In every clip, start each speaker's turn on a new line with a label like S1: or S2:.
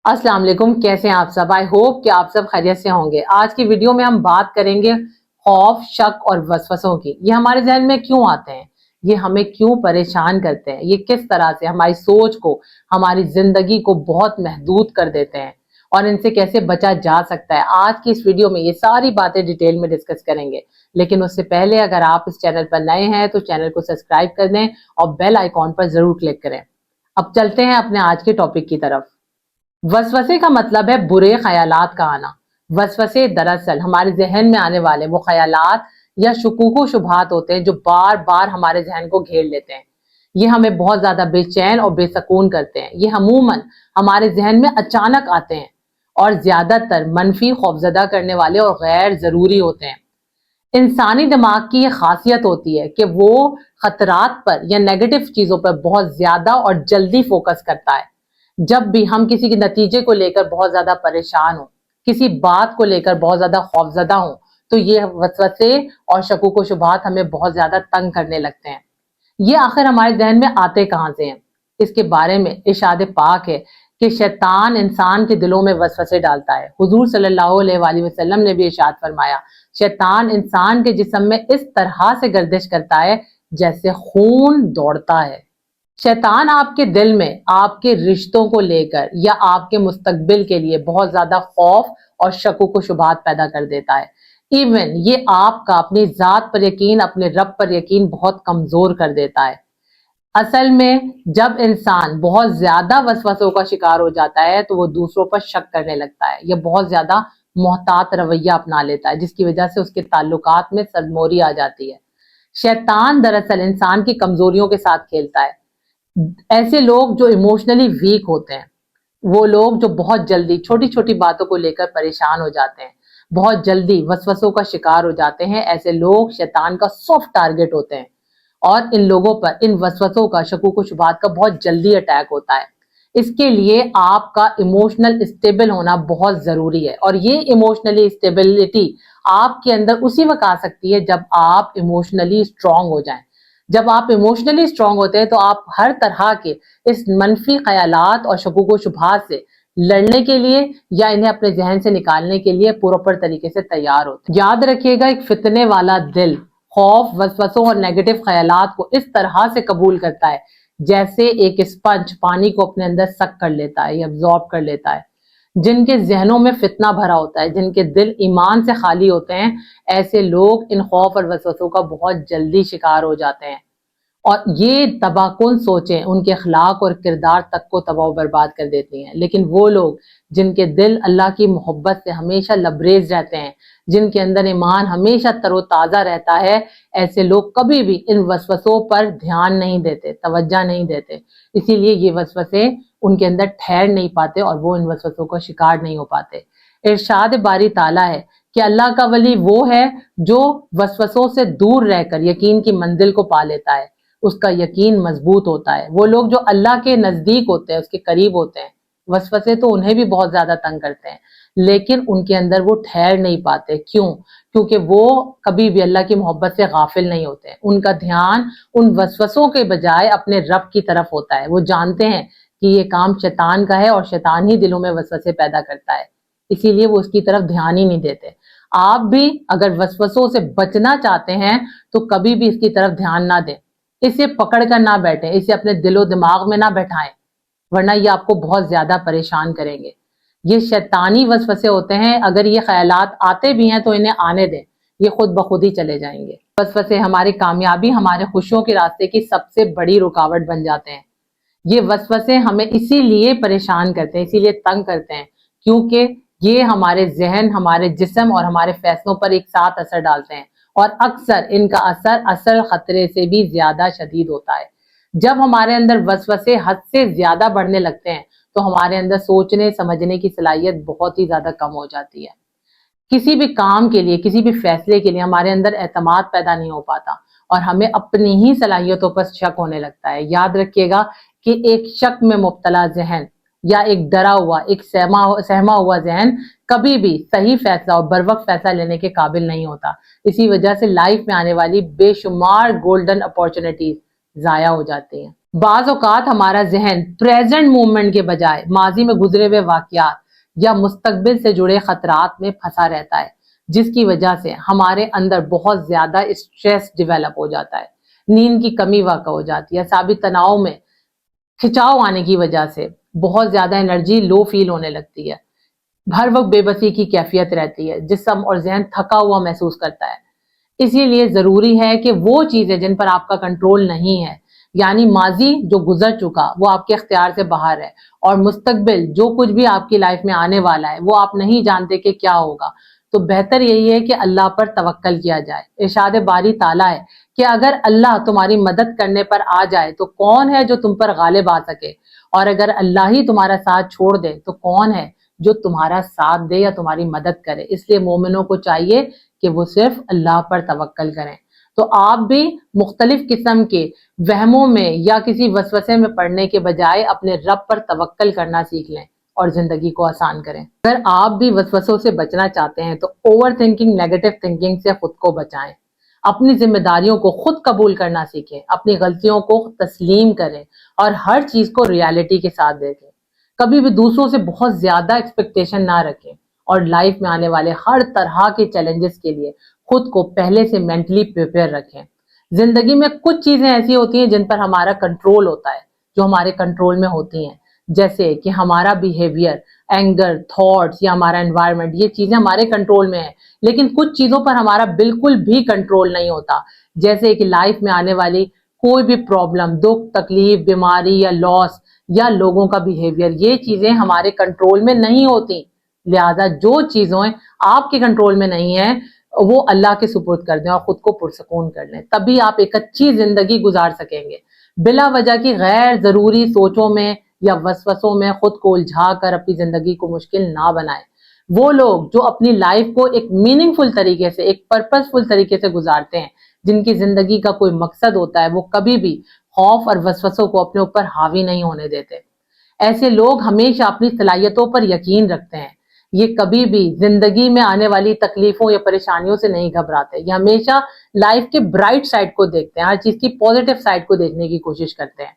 S1: अस्सलाम वालेकुम, कैसे हैं आप सब। आई होप कि आप सब खैरियत से होंगे। आज की वीडियो में हम बात करेंगे खौफ, शक और वसवसों की। ये हमारे जहन में क्यों आते हैं, ये हमें क्यों परेशान करते हैं, ये किस तरह से हमारी सोच को, हमारी जिंदगी को बहुत महदूद कर देते हैं और इनसे कैसे बचा जा सकता है। आज की इस वीडियो में ये सारी बातें डिटेल में डिस्कस करेंगे। लेकिन उससे पहले अगर आप इस चैनल पर नए हैं तो चैनल को सब्सक्राइब कर दें और बेल आइकॉन पर जरूर क्लिक करें। अब चलते हैं अपने आज के टॉपिक की तरफ। वसवसे का मतलब है बुरे ख्यालात का आना। वसवसे दरअसल हमारे जहन में आने वाले वो ख्यालात या शुकूक शुबहात होते हैं जो बार बार हमारे जहन को घेर लेते हैं। ये हमें बहुत ज्यादा बेचैन और बेसकून करते हैं। ये अमूमन हमारे जहन में अचानक आते हैं और ज्यादातर मनफी, खौफजदा करने वाले और गैर जरूरी होते हैं। इंसानी दिमाग की ये खासियत होती है कि वो खतरात पर या नेगेटिव चीजों पर बहुत ज्यादा और जल्दी फोकस करता है। जब भी हम किसी के नतीजे को लेकर बहुत ज्यादा परेशान हो, किसी बात को लेकर बहुत ज्यादा खौफजदा हो, तो ये वसवसे और शकूक शुबहात हमें बहुत ज्यादा तंग करने लगते हैं। ये आखिर हमारे जहन में आते कहाँ से हैं? इसके बारे में इरशाद पाक है कि शैतान इंसान के दिलों में वसवसे डालता है। हुजूर सल्लल्लाहु अलैहि वसल्लम ने भी इरशाद फरमाया, शैतान इंसान के जिस्म में इस तरह से गर्दिश करता है जैसे खून दौड़ता है। शैतान आपके दिल में आपके रिश्तों को लेकर या आपके मुस्तकबिल के लिए बहुत ज्यादा खौफ और शकूक शुबहात पैदा कर देता है। इवन ये आपका अपनी जात पर यकीन, अपने रब पर यकीन बहुत कमजोर कर देता है। असल में जब इंसान बहुत ज्यादा वसवसों का शिकार हो जाता है तो वो दूसरों पर शक करने लगता है, या बहुत ज्यादा मोहतात रवैया अपना लेता है, जिसकी वजह से उसके ताल्लुकात में सदमोरी आ जाती है। शैतान दरअसल इंसान की कमजोरियों के साथ खेलता है। ऐसे लोग जो इमोशनली वीक होते हैं, वो लोग जो बहुत जल्दी छोटी छोटी बातों को लेकर परेशान हो जाते हैं, बहुत जल्दी वसवसों का शिकार हो जाते हैं, ऐसे लोग शैतान का सॉफ्ट टारगेट होते हैं और इन लोगों पर इन वसवसों का, शकूक शुबहात का बहुत जल्दी अटैक होता है। इसके लिए आपका इमोशनल स्टेबल होना बहुत जरूरी है और ये इमोशनली स्टेबिलिटी आपके अंदर उसी वक्त आ सकती है जब आप इमोशनली स्ट्रांग हो जाएं। जब आप इमोशनली स्ट्रांग होते हैं तो आप हर तरह के इस मनफी ख्यालात और शकूक शुबहात से लड़ने के लिए या इन्हें अपने जहन से निकालने के लिए पूरा तरीके से तैयार होते हैं। याद रखिएगा, एक फितने वाला दिल खौफ, वसवसों और नेगेटिव ख्यालात को इस तरह से कबूल करता है जैसे एक स्पंज पानी को अपने अंदर सक कर लेता है या अब्जॉर्ब कर लेता है। जिनके जहनों में फितना भरा होता है, जिनके दिल ईमान से खाली होते हैं, ऐसे लोग इन खौफ और वसवसों का बहुत जल्दी शिकार हो जाते हैं और ये तबाहकुन सोचें उनके अखलाक और किरदार तक को तबाह बर्बाद कर देती हैं। लेकिन वो लोग जिनके दिल अल्लाह की मोहब्बत से हमेशा लबरेज रहते हैं, जिनके अंदर ईमान हमेशा तरोताज़ा रहता है, ऐसे लोग कभी भी इन वसवसों पर ध्यान नहीं देते, तवज्जो नहीं देते। इसीलिए ये वसवसे उनके अंदर ठहर नहीं पाते और वो इन वसवसों का शिकार नहीं हो पाते। इरशाद बारी ताला है कि अल्लाह का वली वो है जो वसवसों से दूर रहकर यकीन की मंजिल को पा लेता है, उसका यकीन मजबूत होता है। वो लोग जो अल्लाह के नजदीक होते हैं, उसके करीब होते हैं, वसवसे तो उन्हें भी बहुत ज्यादा तंग करते हैं, लेकिन उनके अंदर वो ठहर नहीं पाते। क्यों? क्योंकि वो कभी भी अल्लाह की मोहब्बत से गाफिल नहीं होते। उनका ध्यान उन वसवसों के बजाय अपने रब की तरफ होता है। वो जानते हैं कि ये काम शैतान का है और शैतान ही दिलों में वसवसे पैदा करता है, इसीलिए वो उसकी तरफ ध्यान ही नहीं देते। आप भी अगर वसवसों से बचना चाहते हैं तो कभी भी इसकी तरफ ध्यान ना दें, इसे पकड़ कर ना बैठे, इसे अपने दिलो दिमाग में ना बैठाएं, वरना ये आपको बहुत ज्यादा परेशान करेंगे। ये शैतानी वसवसे होते हैं, अगर ये ख्यालात आते भी हैं तो इन्हें आने दें, ये खुद ब खुद ही चले जाएंगे। वसवसे हमारी कामयाबी, हमारे खुशियों के रास्ते की सबसे बड़ी रुकावट बन जाते हैं। ये वसवसे हमें इसीलिए परेशान करते हैं, इसीलिए तंग करते हैं, क्योंकि ये हमारे जहन, हमारे जिस्म और हमारे फैसलों पर एक साथ असर डालते हैं और अक्सर इनका असर असल खतरे से भी ज्यादा शदीद होता है। जब हमारे अंदर वसवसे हद से ज्यादा बढ़ने लगते हैं तो हमारे अंदर सोचने समझने की सलाहियत बहुत ही ज्यादा कम हो जाती है। किसी भी काम के लिए, किसी भी फैसले के लिए हमारे अंदर एतमाद पैदा नहीं हो पाता और हमें अपनी ही सलाहियतों पर शक होने लगता है। याद रखिएगा कि एक शक में मुब्तला जहन या एक डरा हुआ, एक सहमा हुआ जहन कभी भी सही फैसला और बरवक्त फैसला लेने के काबिल नहीं होता। इसी वजह से लाइफ में आने वाली बेशुमार गोल्डन अपॉर्चुनिटीज जाया हो जाती हैं। بعض اوقات ہمارا ذہن پریزنٹ مومنٹ کے بجائے ماضی میں گزرے ہوئے واقعات یا مستقبل سے جڑے خطرات میں پھنسا رہتا ہے، جس کی وجہ سے ہمارے اندر بہت زیادہ اسٹریس ڈیولپ ہو جاتا ہے، نیند کی کمی واقع ہو جاتی ہے، اعصابی تناؤ میں کھچاؤ آنے کی وجہ سے بہت زیادہ انرجی لو فیل ہونے لگتی ہے، ہر وقت بے بسی کی کیفیت رہتی ہے، جسم اور ذہن تھکا ہوا محسوس کرتا ہے۔ اسی لیے ضروری ہے کہ وہ چیزیں جن پر آپ کا کنٹرول نہیں ہے، یعنی ماضی جو گزر چکا وہ آپ کے اختیار سے باہر ہے، اور مستقبل جو کچھ بھی آپ کی لائف میں آنے والا ہے وہ آپ نہیں جانتے کہ کیا ہوگا، تو بہتر یہی ہے کہ اللہ پر توکل کیا جائے۔ ارشاد باری تعالیٰ ہے کہ اگر اللہ تمہاری مدد کرنے پر آ جائے تو کون ہے جو تم پر غالب آ سکے، اور اگر اللہ ہی تمہارا ساتھ چھوڑ دے تو کون ہے جو تمہارا ساتھ دے یا تمہاری مدد کرے۔ اس لیے مومنوں کو چاہیے کہ وہ صرف اللہ پر توکل کریں۔ تو آپ بھی مختلف قسم کے وہموں میں یا کسی وسوسے میں پڑنے کے بجائے اپنے رب پر توکل کرنا سیکھ لیں اور زندگی کو آسان کریں۔ اگر آپ بھی وسوسوں سے بچنا چاہتے ہیں تو اوور تھنکنگ، نیگیٹو تھنکنگ سے خود کو بچائیں، اپنی ذمہ داریوں کو خود قبول کرنا سیکھیں، اپنی غلطیوں کو تسلیم کریں اور ہر چیز کو ریالٹی کے ساتھ دیکھیں۔ کبھی بھی دوسروں سے بہت زیادہ ایکسپیکٹیشن نہ رکھیں، اور لائف میں آنے والے ہر طرح کے چیلنجز کے لیے خود کو پہلے سے مینٹلی پریپیئر رکھیں۔ زندگی میں کچھ چیزیں ایسی ہوتی ہیں جن پر ہمارا کنٹرول ہوتا ہے، جو ہمارے کنٹرول میں ہوتی ہیں، جیسے کہ ہمارا بیہیویئر، اینگر، تھاٹس یا ہمارا انوائرمنٹ، یہ چیزیں ہمارے کنٹرول میں ہیں۔ لیکن کچھ چیزوں پر ہمارا بالکل بھی کنٹرول نہیں ہوتا، جیسے کہ لائف میں آنے والی کوئی بھی پرابلم، دکھ، تکلیف، بیماری یا لاس یا لوگوں کا بیہیویئر، یہ چیزیں ہمارے کنٹرول میں نہیں ہوتی۔ لہذا جو چیزیں آپ کے کنٹرول میں نہیں ہیں وہ اللہ کے سپرد کر دیں اور خود کو پرسکون کر لیں، تبھی آپ ایک اچھی زندگی گزار سکیں گے۔ بلا وجہ کی غیر ضروری سوچوں میں یا وسوسوں میں خود کو الجھا کر اپنی زندگی کو مشکل نہ بنائیں۔ وہ لوگ جو اپنی لائف کو ایک میننگ فل طریقے سے، ایک پرپس فل طریقے سے گزارتے ہیں، جن کی زندگی کا کوئی مقصد ہوتا ہے، وہ کبھی بھی خوف اور وسوسوں کو اپنے اوپر حاوی نہیں ہونے دیتے۔ ایسے لوگ ہمیشہ اپنی صلاحیتوں پر یقین رکھتے ہیں، یہ کبھی بھی زندگی میں آنے والی تکلیفوں یا پریشانیوں سے نہیں گھبراتے، یہ ہمیشہ لائف کے برائٹ سائڈ کو دیکھتے ہیں، ہر چیز کی پوزیٹو سائڈ کو دیکھنے کی کوشش کرتے ہیں۔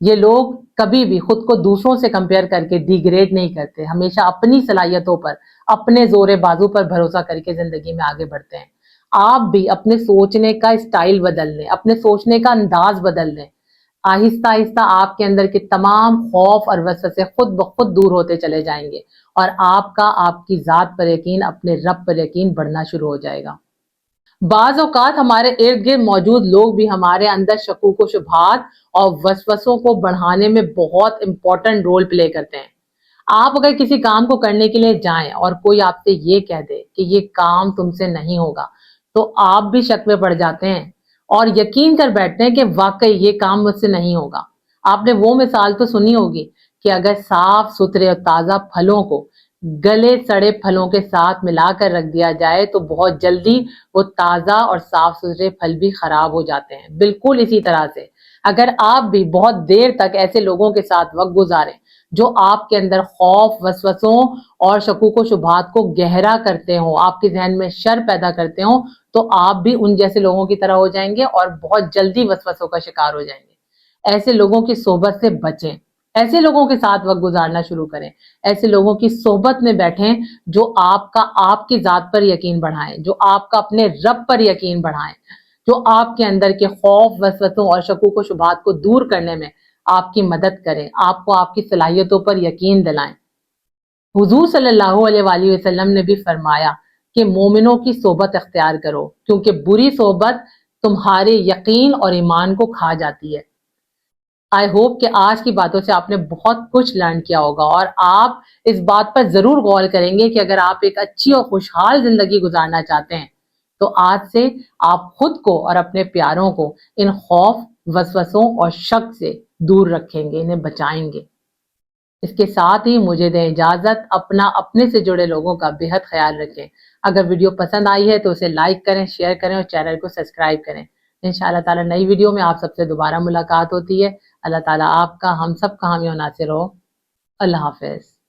S1: یہ لوگ کبھی بھی خود کو دوسروں سے کمپیئر کر کے ڈی گریڈ نہیں کرتے، ہمیشہ اپنی صلاحیتوں پر، اپنے زور بازو پر بھروسہ کر کے زندگی میں آگے بڑھتے ہیں۔ آپ بھی اپنے سوچنے کا اسٹائل بدل لیں، اپنے سوچنے کا انداز بدل لیں، آہستہ آہستہ آپ کے اندر کے تمام خوف اور وسوسے خود بخود دور ہوتے چلے جائیں گے، اور آپ کا آپ کی ذات پر یقین، اپنے رب پر یقین بڑھنا شروع ہو جائے گا۔ بعض اوقات ہمارے ارد گرد موجود لوگ بھی ہمارے اندر شکوک و شبہات اور وسوسوں کو بڑھانے میں بہت امپورٹنٹ رول پلے کرتے ہیں۔ آپ اگر کسی کام کو کرنے کے لیے جائیں اور کوئی آپ سے یہ کہہ دے کہ یہ کام تم سے نہیں ہوگا، تو آپ بھی شک میں پڑ جاتے ہیں اور یقین کر بیٹھتے ہیں کہ واقعی یہ کام مجھ سے نہیں ہوگا۔ آپ نے وہ مثال تو سنی ہوگی کہ اگر صاف ستھرے اور تازہ پھلوں کو گلے سڑے پھلوں کے ساتھ ملا کر رکھ دیا جائے تو بہت جلدی وہ تازہ اور صاف ستھرے پھل بھی خراب ہو جاتے ہیں۔ بالکل اسی طرح سے اگر آپ بھی بہت دیر تک ایسے لوگوں کے ساتھ وقت گزاریں جو آپ کے اندر خوف، وسوسوں اور شکوک و شبہات کو گہرا کرتے ہوں، آپ کے ذہن میں شر پیدا کرتے ہوں، تو آپ بھی ان جیسے لوگوں کی طرح ہو جائیں گے اور بہت جلدی وسوسوں کا شکار ہو جائیں گے۔ ایسے لوگوں کی صحبت سے بچیں، ایسے لوگوں کے ساتھ وقت گزارنا شروع کریں، ایسے لوگوں کی صحبت میں بیٹھیں جو آپ کا آپ کی ذات پر یقین بڑھائیں، جو آپ کا اپنے رب پر یقین بڑھائیں، جو آپ کے اندر کے خوف، وسوسوں اور شکوک و شبہات کو دور کرنے میں آپ کی مدد کریں، آپ کو آپ کی صلاحیتوں پر یقین دلائیں۔ حضور صلی اللہ علیہ وآلہ وسلم نے بھی فرمایا کہ مومنوں کی صحبت اختیار کرو، کیونکہ بری صحبت تمہارے یقین اور ایمان کو کھا جاتی ہے۔ آئی ہوپ کہ آج کی باتوں سے آپ نے بہت کچھ لرن کیا ہوگا، اور آپ اس بات پر ضرور غور کریں گے کہ اگر آپ ایک اچھی اور خوشحال زندگی گزارنا چاہتے ہیں تو آج سے آپ خود کو اور اپنے پیاروں کو ان خوف، وسوسوں اور شک سے دور رکھیں گے، انہیں بچائیں گے۔ اس کے ساتھ ہی مجھے دیں اجازت، اپنا اپنے سے جڑے لوگوں کا بہت خیال رکھیں۔ اگر ویڈیو پسند آئی ہے تو اسے لائک کریں، شیئر کریں اور چینل کو سبسکرائب کریں۔ انشاءاللہ تعالی نئی ویڈیو میں آپ سب سے دوبارہ ملاقات ہوتی ہے۔ اللہ تعالیٰ آپ کا، ہم سب کا حامی و ناصر ہو۔ اللہ حافظ۔